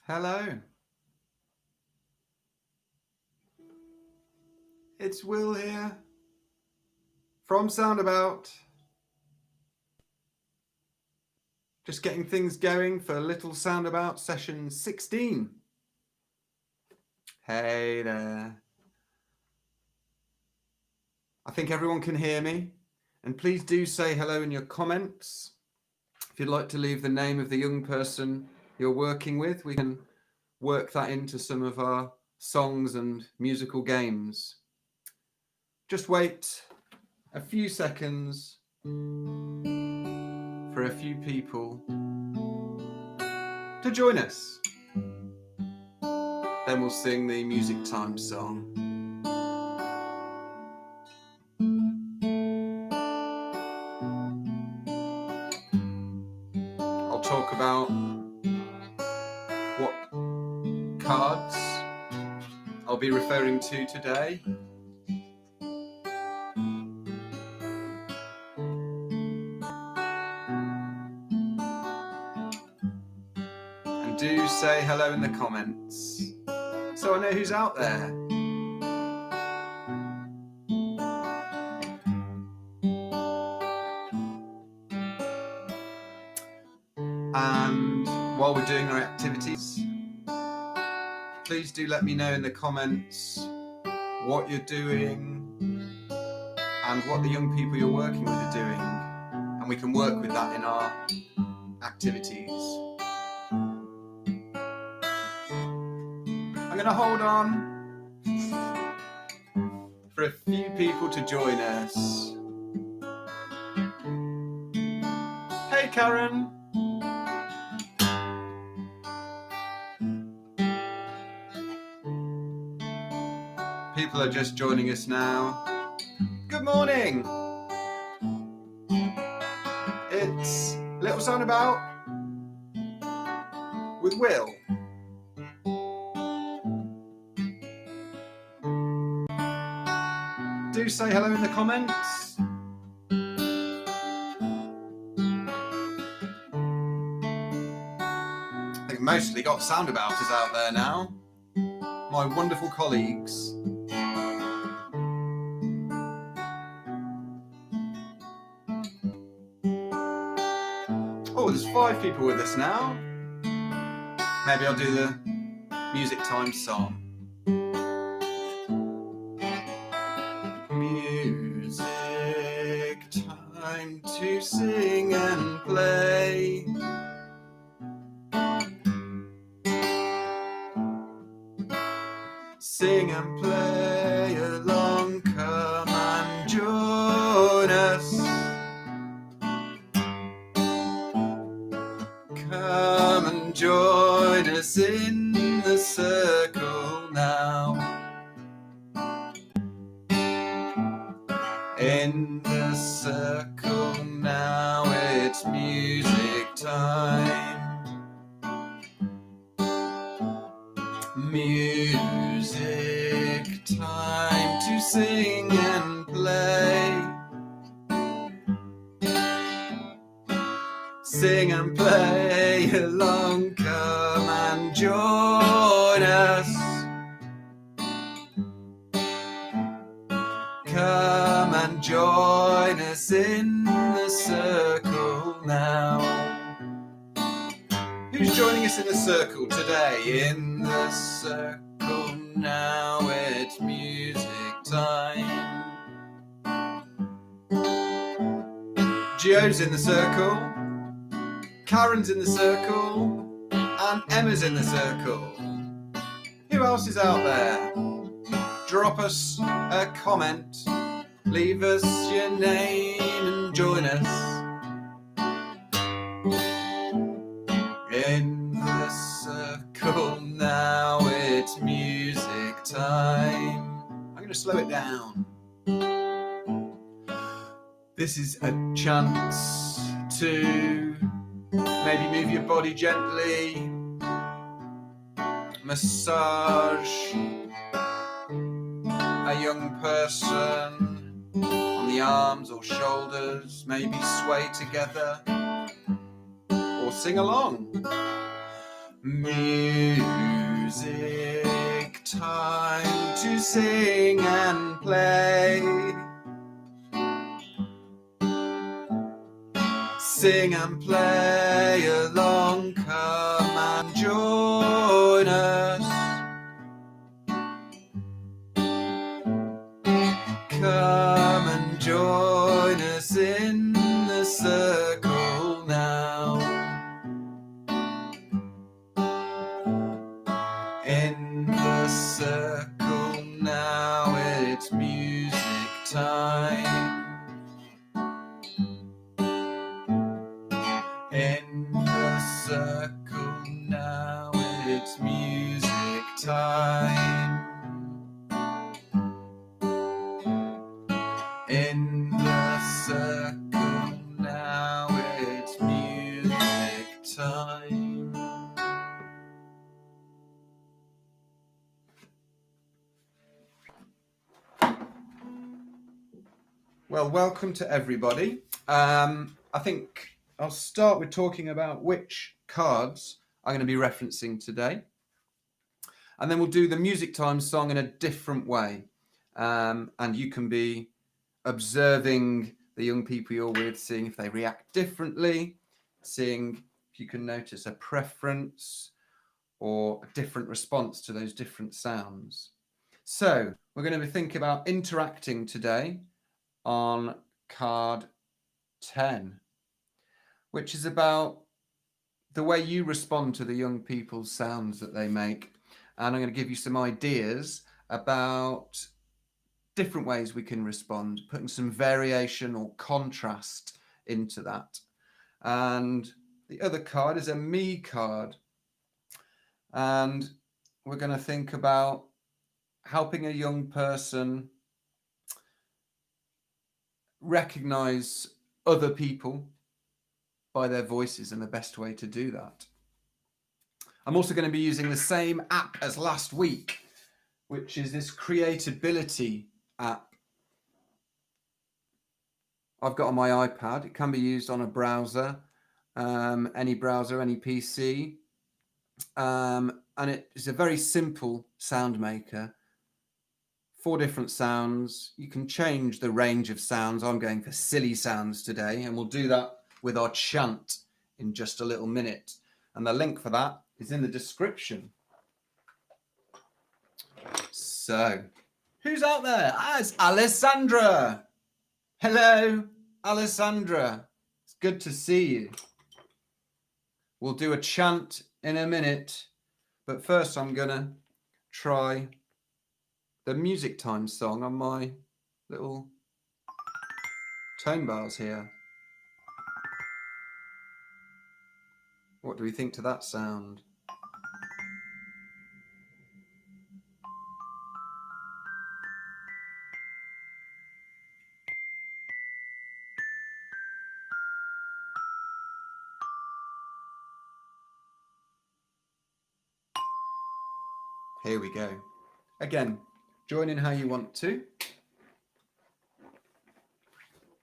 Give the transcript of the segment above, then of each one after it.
Hello. It's Will here from Soundabout. Just getting things going for Little Soundabout Session 16. Hey there. I think everyone can hear me. And please do say hello in your comments. If you'd like to leave the name of the young person you're working with, we can work that into some of our songs and musical games. Just wait a few seconds for a few people to join us. Then we'll sing the music time song. I'll talk about what cards I'll be referring to today. And do say hello in the comments so I know who's out there. And while we're doing our activities, please do let me know in the comments what you're doing and what the young people you're working with are doing, and we can work with that in our activities. I'm going to hold on for a few people to join us. Hey Karen! People are just joining us now. Good morning! It's Little Soundabout with Will. Do say hello in the comments. I think mostly got Soundabouters out there now. My wonderful colleagues. Oh, there's 5 people with us now. Maybe I'll do the music time song. Music time to sing and play. Sing and play along, come and join us. Come and join us in the circle now. In the circle now, it's music time. Music time to sing and play. Sing and play along, come and join us. Come and join us in the circle now. Who's joining us in the circle today? In the circle now, it's music time. Gio's in the circle. Karen's in the circle, and Emma's in the circle. Who else is out there? Drop us a comment, leave us your name and join us. In the circle now, it's music time. I'm going to slow it down. This is a chance to maybe move your body gently, massage a young person on the arms or shoulders, maybe sway together or sing along. Music time to sing and play. Sing and play along, come and join us. Come and join us in the circle now. In the circle now, it's music time. In the circle now, it's music time. In the circle now, it's music time. Well, welcome to everybody. I think I'll start with talking about which cards I'm going to be referencing today. And then we'll do the music time song in a different way. And you can be observing the young people you're with, seeing if they react differently, seeing if you can notice a preference or a different response to those different sounds. So we're going to be thinking about interacting today on card 10, which is about the way you respond to the young people's sounds that they make. And I'm going to give you some ideas about different ways we can respond, putting some variation or contrast into that. And the other card is a me card. And we're going to think about helping a young person recognize other people by their voices and the best way to do that. I'm also going to be using the same app as last week, which is this Creatability app. I've got on my iPad. It can be used on a browser, any browser, any PC. And it is a very simple sound maker. 4 different sounds. You can change the range of sounds. I'm going for silly sounds today, and we'll do that with our chant in just a little minute. And the link for that is in the description. So, who's out there? It's Alessandra. Hello, Alessandra. It's good to see you. We'll do a chant in a minute, but first I'm gonna try the music time song on my little tone bars here. What do we think to that sound? Here we go. Again, join in how you want to. I'm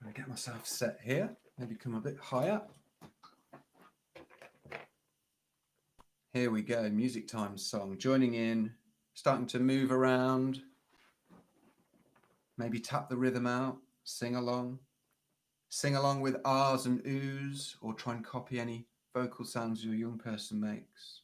going to get myself set here. Maybe come a bit higher. Here we go. Music time song. Joining in, starting to move around. Maybe tap the rhythm out. Sing along. Sing along with ahs and oohs, or try and copy any vocal sounds your young person makes.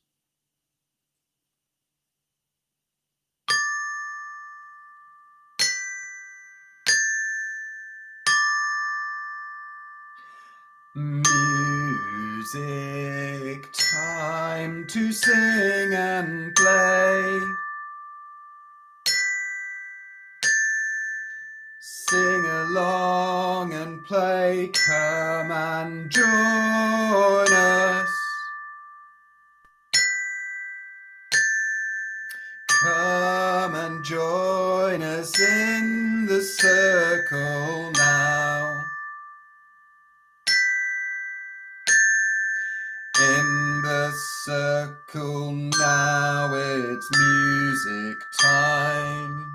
Music time to sing and play. Sing along and play, come and join us. Come and join us in the circle now. In the circle now, it's music time.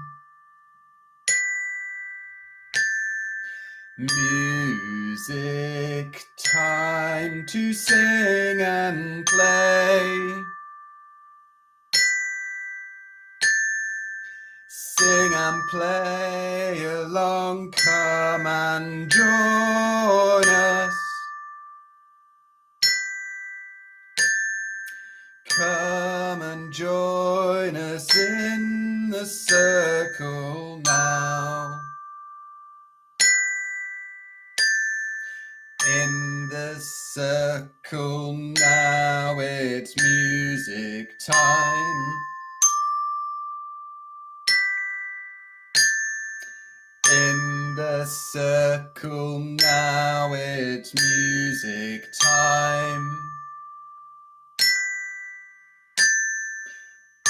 Music time to sing and play. Sing and play along, come and join us. Come and join us in the circle now. In the circle now, it's music time. In the circle now, it's music time.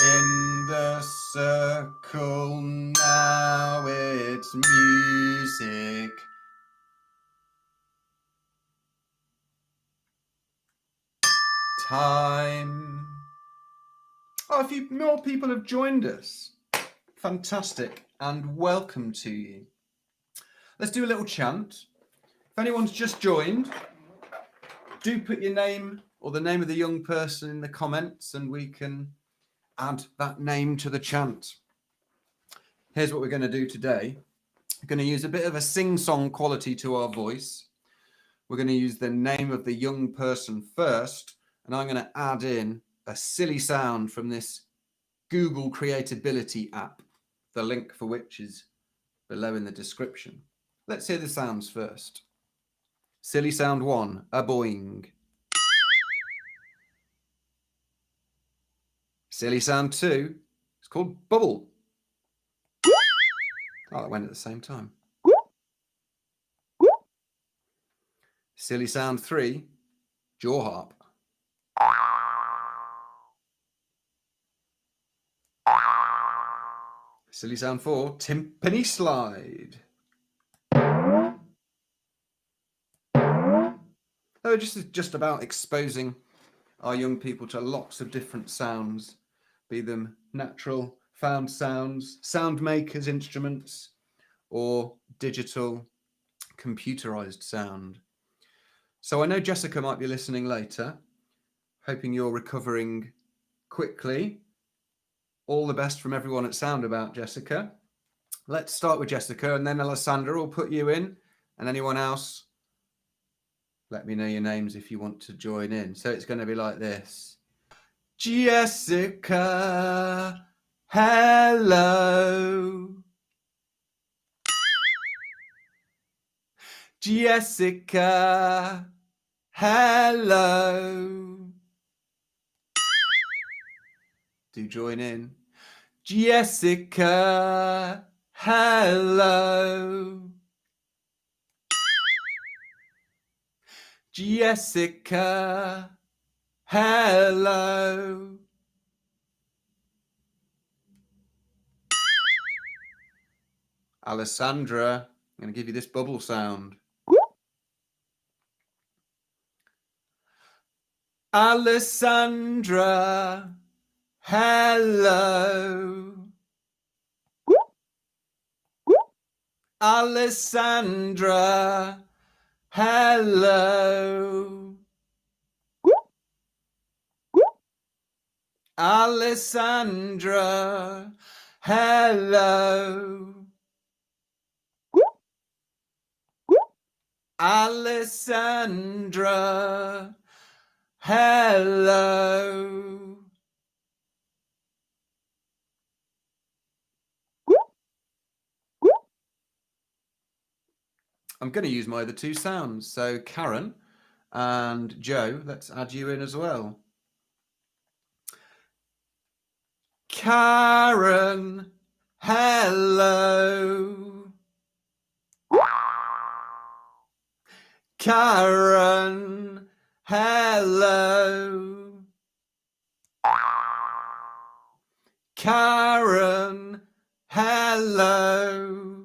In the circle now, it's music time. Oh, a few more people have joined us. Fantastic, and welcome to you. Let's do a little chant. If anyone's just joined, do put your name or the name of the young person in the comments and we can add that name to the chant. Here's what we're going to do today. We're going to use a bit of a sing-song quality to our voice. We're going to use the name of the young person first, and I'm going to add in a silly sound from this Google Creatability app, the link for which is below in the description. Let's hear the sounds first. Silly sound 1, a boing. Silly sound 2, it's called bubble. Oh, that went at the same time. Silly sound 3, jaw harp. Silly sound 4, timpani slide. So just about exposing our young people to lots of different sounds, be them natural found sounds, sound makers, instruments, or digital computerized sound. So I know Jessica might be listening later, hoping you're recovering quickly. All the best from everyone at Soundabout, Jessica. Let's start with Jessica, and then Alessandra will put you in, and anyone else, let me know your names if you want to join in. So it's going to be like this. Jessica, hello. Jessica, hello. Do join in. Jessica, hello. Jessica, hello. Alessandra, I'm going to give you this bubble sound. Alessandra, hello. Alessandra, hello. Alessandra, hello. Alessandra, hello. I'm going to use my other two sounds. So Karen and Joe, let's add you in as well. Karen, hello. Karen, hello. Karen, hello.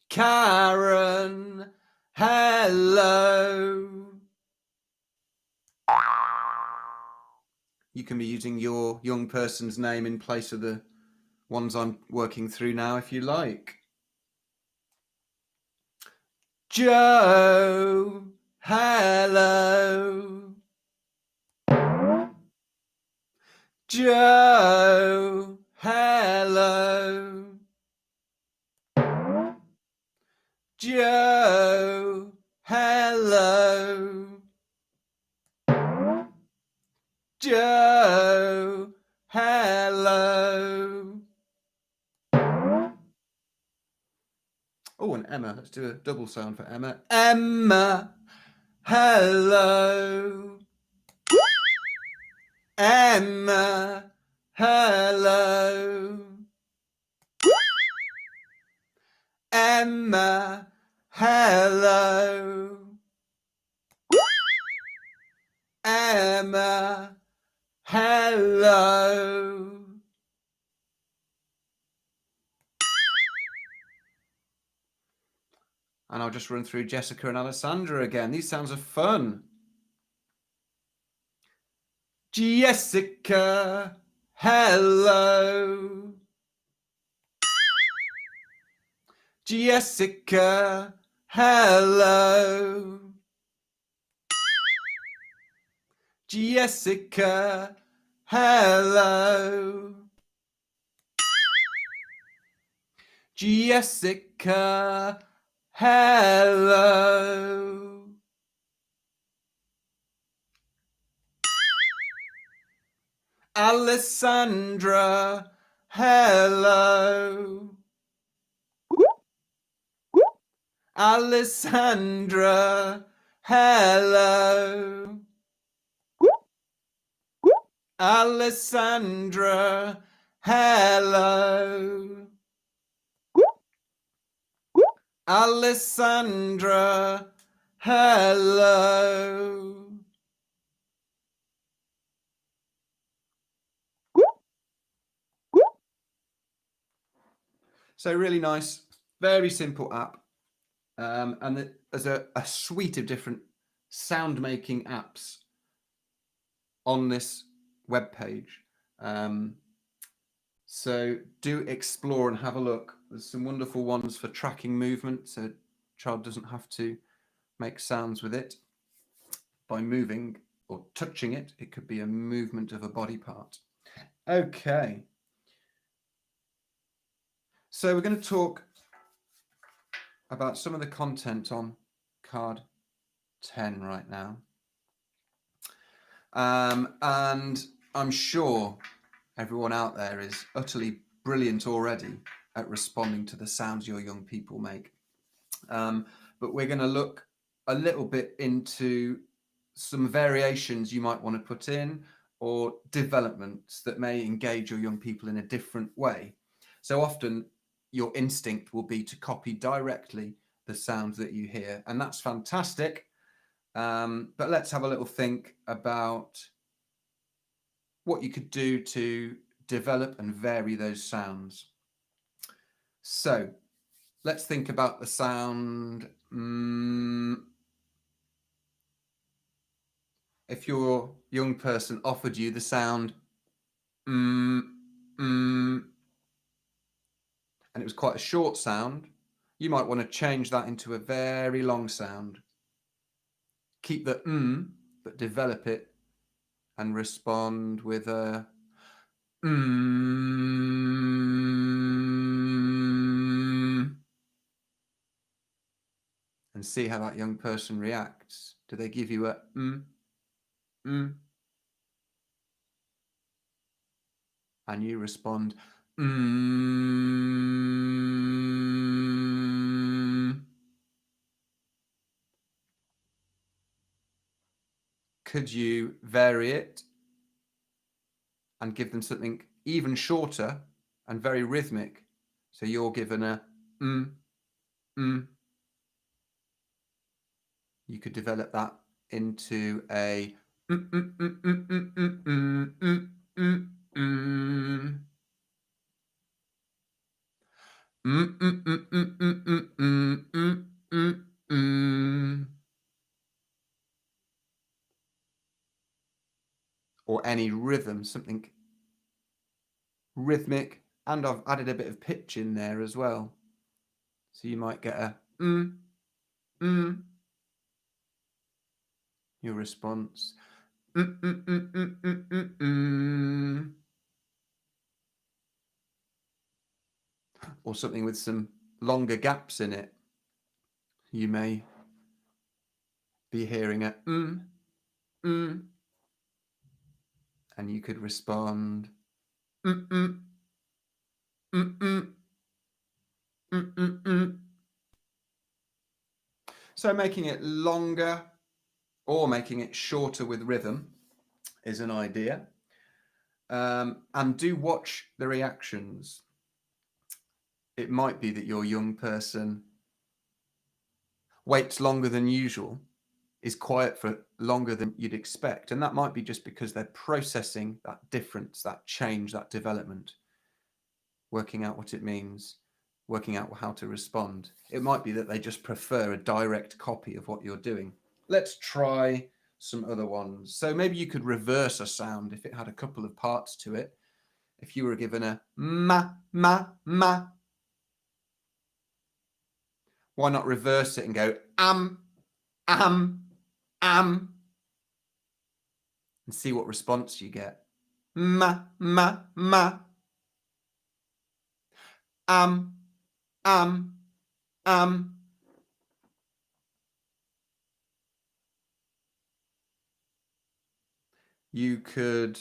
Karen, hello. You can be using your young person's name in place of the ones I'm working through now if you like. Joe, hello. Joe, hello. Joe, hello. Joe, hello. Oh, and Emma. Let's do a double sound for Emma. Emma, hello. Emma, hello. Emma, hello. Emma, hello. And I'll just run through Jessica and Alessandra again. These sounds are fun. Jessica, hello. Jessica, hello. Jessica, hello. Jessica, hello. Alessandra, hello. Alessandra, hello. Alessandra, hello. Alessandra, hello. So really nice, very simple app. And there's a suite of different sound making apps on this web page. So do explore and have a look. There's some wonderful ones for tracking movement, so a child doesn't have to make sounds with it by moving or touching it. It could be a movement of a body part. Okay. So we're going to talk about some of the content on card 10 right now. And I'm sure everyone out there is utterly brilliant already at responding to the sounds your young people make. But we're going to look a little bit into some variations you might want to put in or developments that may engage your young people in a different way. So often your instinct will be to copy directly the sounds that you hear, and that's fantastic. But let's have a little think about what you could do to develop and vary those sounds. So let's think about the sound. If your young person offered you the sound and it was quite a short sound, you might want to change that into a very long sound. Keep the but develop it and respond with a and see how that young person reacts. Do they give you a and you respond Could you vary it and give them something even shorter and very rhythmic? So you're given a You could develop that into a or any rhythm, something rhythmic, and I've added a bit of pitch in there as well. So you might get a your response Or something with some longer gaps in it. You may be hearing a and you could respond So making it longer or making it shorter with rhythm is an idea. And do watch the reactions. It might be that your young person waits longer than usual, is quiet for longer than you'd expect. And that might be just because they're processing that difference, that change, that development, working out what it means, working out how to respond. It might be that they just prefer a direct copy of what you're doing. Let's try some other ones. So maybe you could reverse a sound if it had a couple of parts to it. If you were given a ma, ma, ma, why not reverse it and go am, and see what response you get. Ma, ma, ma. Am. You could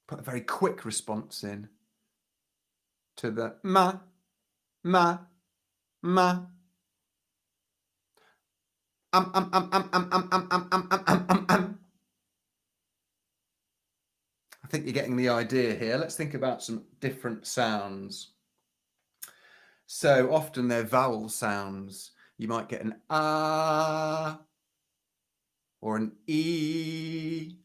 put a very quick response in to the ma, ma, ma. I think you're getting the idea here. Let's think about some different sounds. So often they're vowel sounds. You might get an ah or an e.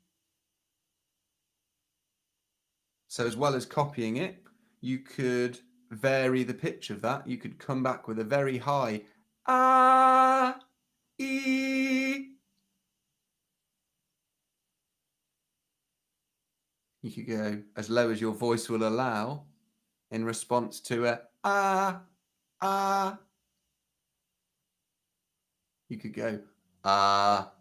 So as well as copying it, you could vary the pitch of that. You could come back with a very high ah, e. You could go as low as your voice will allow in response to a ah. You could go ah.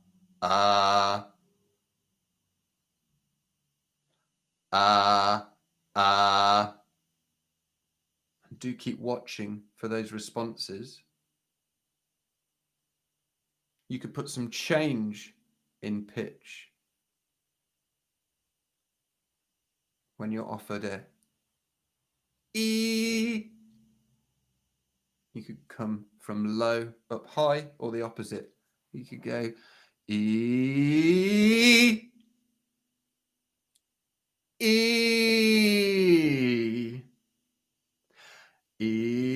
Do keep watching for those responses. You could put some change in pitch when you're offered a E. You could come from low up high or the opposite. You could go E. E. E.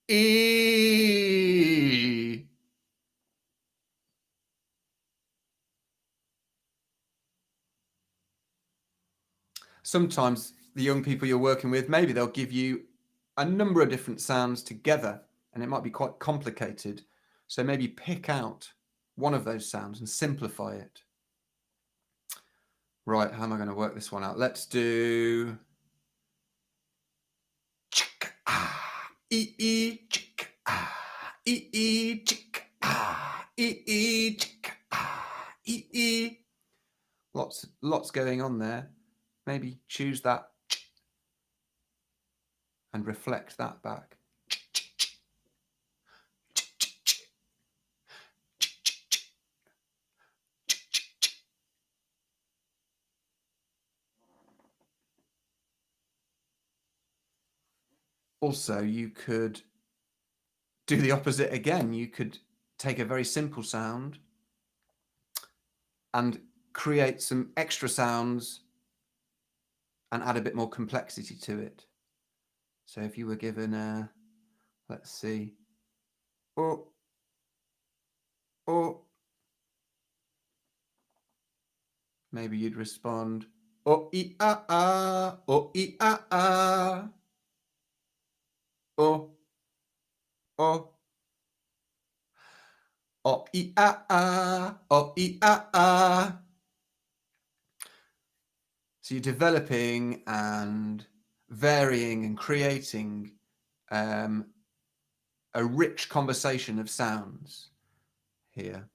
E. Sometimes the young people you're working with, maybe they'll give you a number of different sounds together and it might be quite complicated. So maybe pick out one of those sounds and simplify it. Right, how am I going to work this one out? Let's do chick ah e e chick ah e e chick ah e e chick ah e e. Lots going on there. Maybe choose that and reflect that back. Also, you could do the opposite again. You could take a very simple sound and create some extra sounds and add a bit more complexity to it. So if you were given a, let's see, oh, maybe you'd respond, oh, e, ah, oh, e, ah, oh, oh, oh, e, oh, e, So you're developing and varying and creating a rich conversation of sounds. here.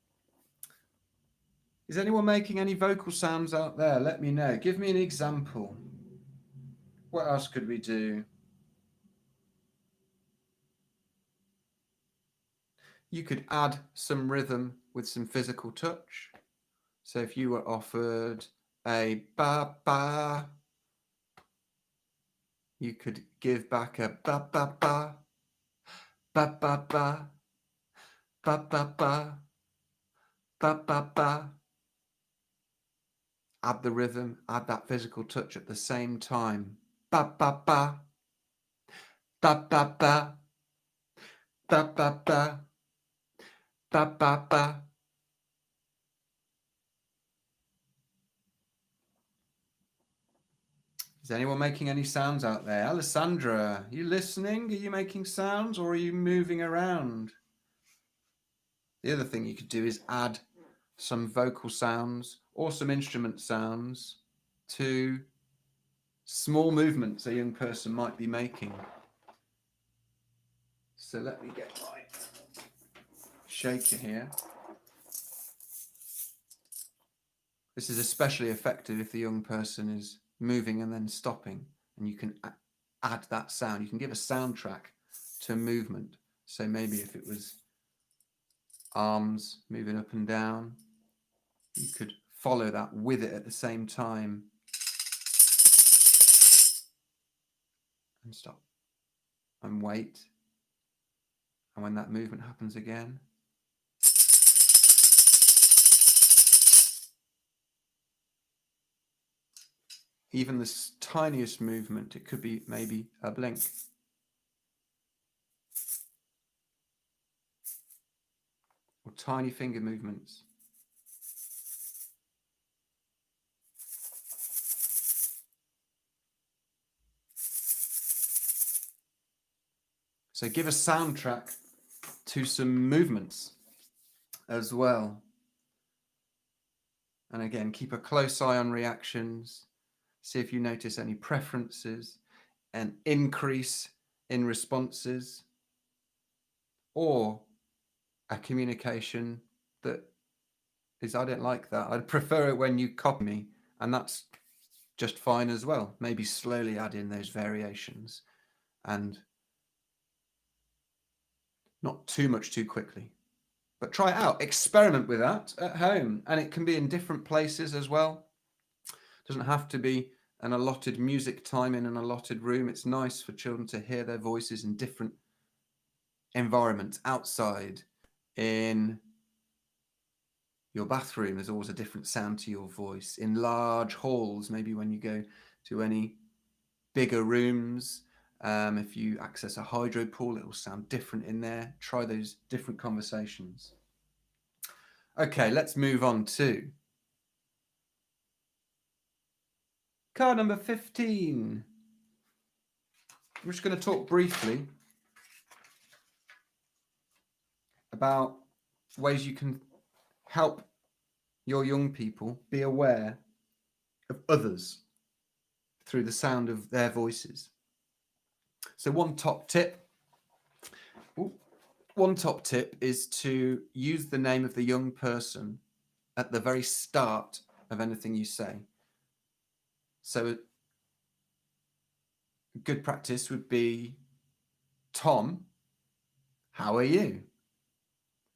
Is anyone making any vocal sounds out there? Let me know. Give me an example. What else could we do? You could add some rhythm with some physical touch. So if you were offered a ba ba, you could give back a ba ba ba, ba ba ba, ba ba ba, ba ba ba. Add the rhythm, add that physical touch at the same time. Ba ba ba, ba ba ba, ba ba ba, ba ba ba. Is anyone making any sounds out there? Alessandra, are you listening? Are you making sounds or are you moving around? The other thing you could do is add some vocal sounds or some instrument sounds to small movements a young person might be making. So let me get my shaker here. This is especially effective if the young person is moving and then stopping, and you can add that sound. You can give a soundtrack to movement. So maybe if it was arms moving up and down, you could follow that with it at the same time and stop and wait. And when that movement happens again, even the tiniest movement, it could be maybe a blink. Or tiny finger movements. So give a soundtrack to some movements as well. And again, keep a close eye on reactions. See if you notice any preferences, an increase in responses, or a communication that is, I don't like that. I'd prefer it when you copy me, and that's just fine as well. Maybe slowly add in those variations and not too much too quickly. But try it out. Experiment with that at home. And it can be in different places as well. It doesn't have to be an allotted music time in an allotted room. It's nice for children to hear their voices in different environments. Outside, in your bathroom, there's always a different sound to your voice. In large halls, maybe when you go to any bigger rooms, if you access a hydro pool, it will sound different in there. Try those different conversations. Okay, let's move on to card number 15. I'm just going to talk briefly about ways you can help your young people be aware of others through the sound of their voices. So one top tip is to use the name of the young person at the very start of anything you say. So a good practice would be, Tom, how are you?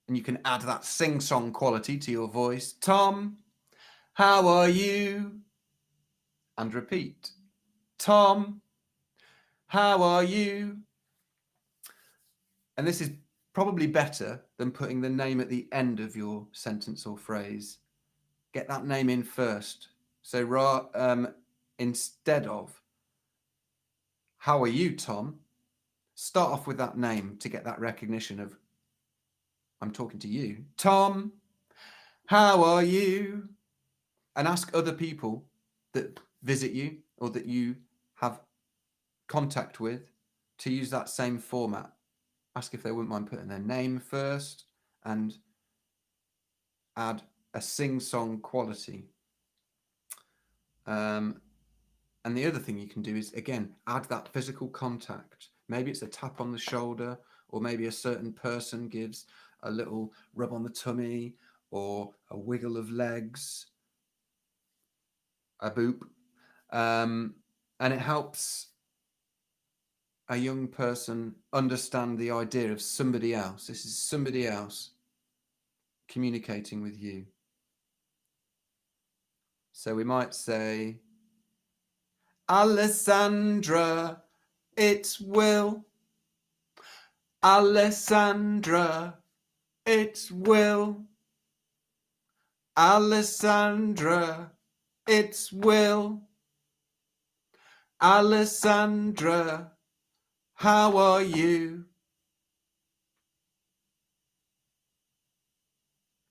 And you can add that sing-song quality to your voice. Tom, how are you? And repeat. Tom, how are you? And this is probably better than putting the name at the end of your sentence or phrase. Get that name in first. So instead of, how are you, Tom? Start off with that name to get that recognition of, I'm talking to you. Tom, how are you? And ask other people that visit you or that you have contact with to use that same format. Ask if they wouldn't mind putting their name first and add a sing-song quality. And the other thing you can do is, again, add that physical contact. Maybe it's a tap on the shoulder, or maybe a certain person gives a little rub on the tummy or a wiggle of legs, a boop. And it helps a young person understand the idea of somebody else. This is somebody else communicating with you. So we might say, Alessandra, it's Will. Alessandra, it's Will. Alessandra, it's Will. Alessandra, how are you?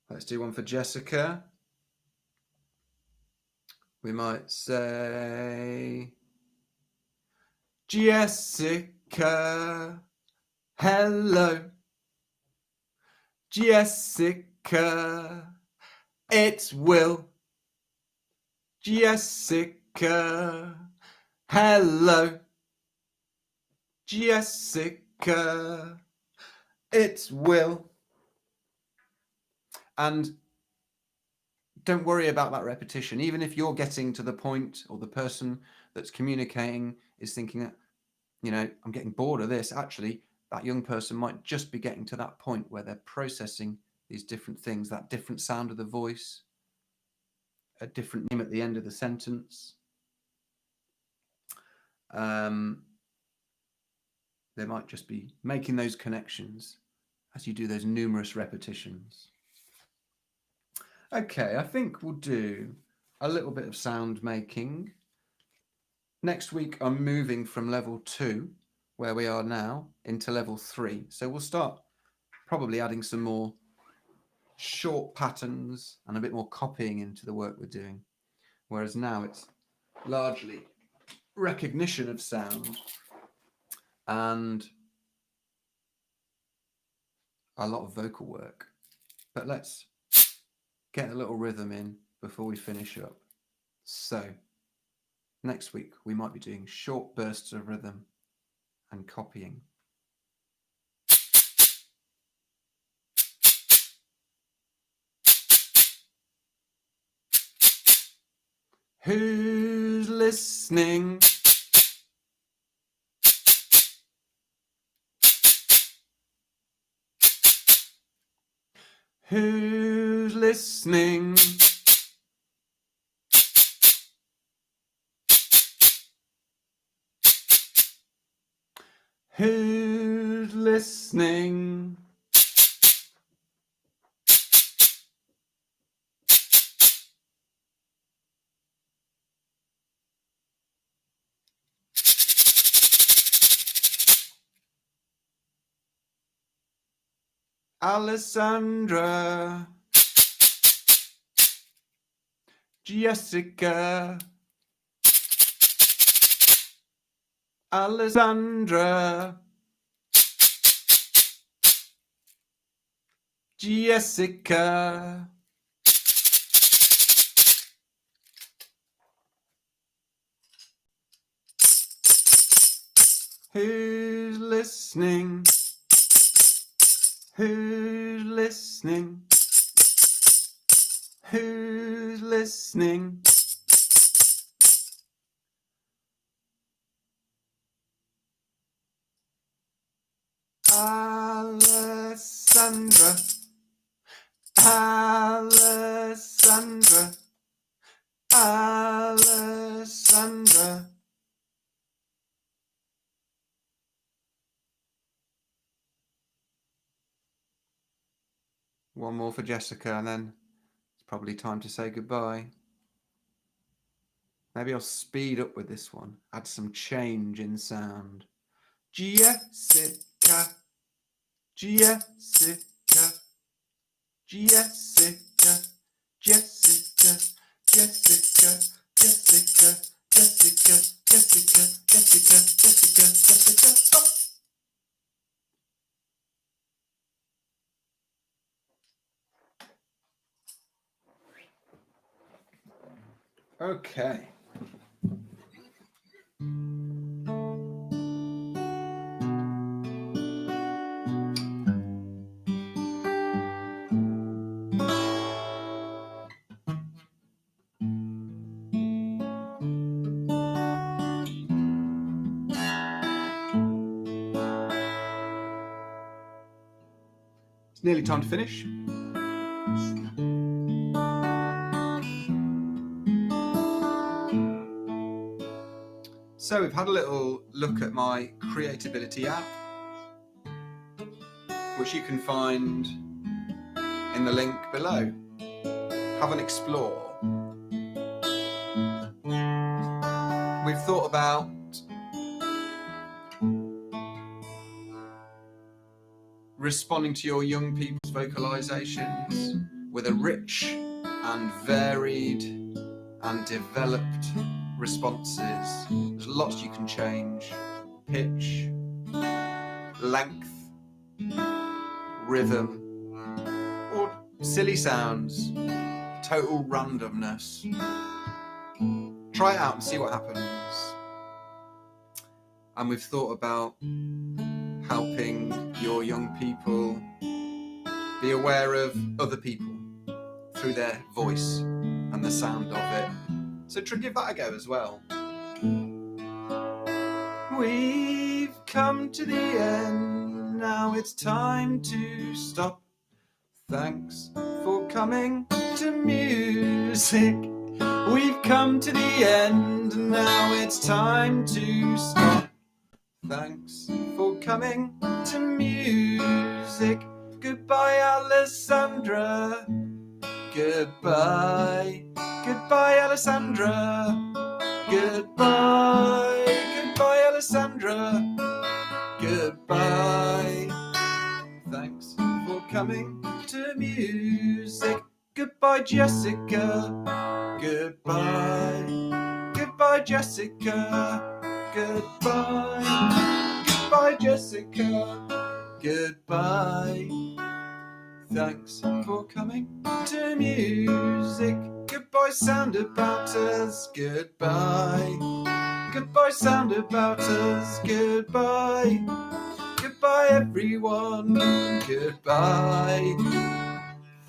Let's do one for Jessica. We might say, Jessica, hello. Jessica, it's Will. Jessica, hello. Jessica, it's Will. And don't worry about that repetition. Even if you're getting to the point, or the person that's communicating is thinking, you know, I'm getting bored of this. Actually, that young person might just be getting to that point where they're processing these different things, that different sound of the voice, a different name at the end of the sentence. They might just be making those connections as you do those numerous repetitions. Okay, I think we'll do a little bit of sound making. Next week, I'm moving from level 2, where we are now, into level 3. So we'll start probably adding some more short patterns and a bit more copying into the work we're doing. Whereas now it's largely recognition of sound and a lot of vocal work. But let's get a little rhythm in before we finish up. So next week we might be doing short bursts of rhythm and copying. Who's listening? Who's listening? Who's listening? Alessandra, Jessica, Alessandra, Jessica. Who's listening? Who's listening? Who's listening? Alessandra, Alessandra, Alessandra. One more for Jessica, and then it's probably time to say goodbye. Maybe I'll speed up with this one, add some change in sound. Jessica, Jessica, Jessica, Jessica, Jessica, Jessica, Jessica, Jessica, Jessica, Jessica, Jessica. Oh. Okay. nearly time to finish. So we've had a little look at my Creatability app, which you can find in the link below. Have an explore. We've thought about responding to your young people's vocalizations with a rich and varied and developed responses. There's lots you can change: pitch, length, rhythm, or silly sounds, total randomness. Try it out and see what happens. And we've thought about helping your young people be aware of other people through their voice and the sound of it. So give that a go as well. We've come to the end, now it's time to stop. Thanks for coming to music. We've come to the end, now it's time to stop. Thanks for coming to music. Goodbye, Alessandra. Goodbye. Goodbye, Alessandra. Goodbye. Goodbye, Alessandra. Goodbye. Thanks for coming to music. Goodbye, Jessica. Goodbye. Goodbye, Jessica. Goodbye. Goodbye, Jessica. Goodbye. Thanks for coming to music. Goodbye, Soundabouters. Goodbye. Goodbye, Soundabouters. Goodbye. Goodbye, everyone. Goodbye.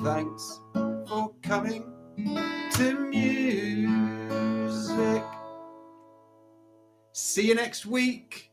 Thanks for coming to music. See you next week.